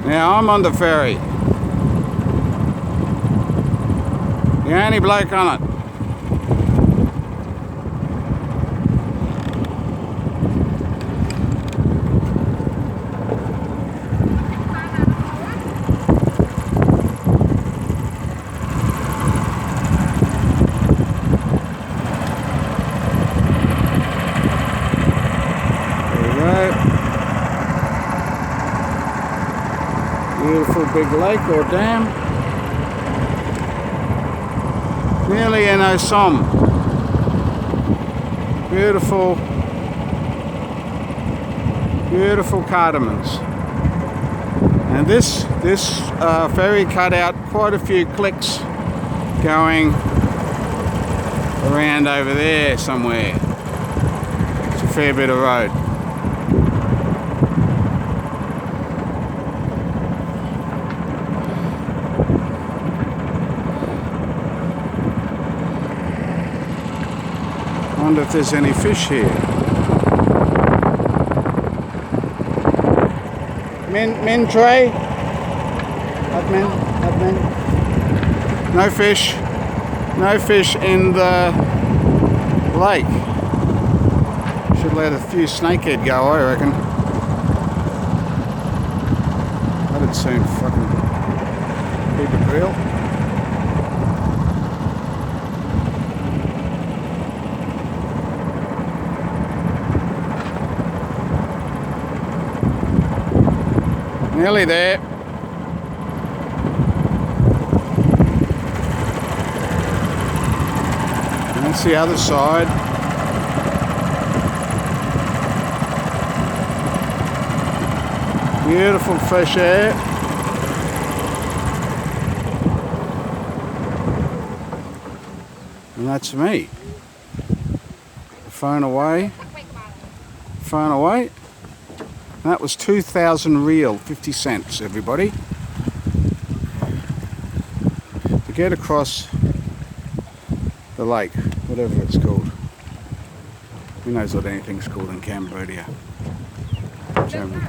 Now I'm on the ferry. The only bloke on it. Beautiful big lake or dam. Nearly in Ossom. Beautiful, beautiful cardamoms. And this ferry cut out quite a few clicks going around over there somewhere. It's a fair bit of road. I wonder if there's any fish here. Min tray? Admin. No fish. No fish in the lake. Should let a few snakehead go, I reckon. That'd soon fucking keep it real. Nearly there. And that's the other side. Beautiful fresh air. And that's me. Phone away. Phone away. That was 2,000 real, 50 cents, everybody. To get across the lake, whatever it's called. Who knows what anything's called in Cambodia? Germany.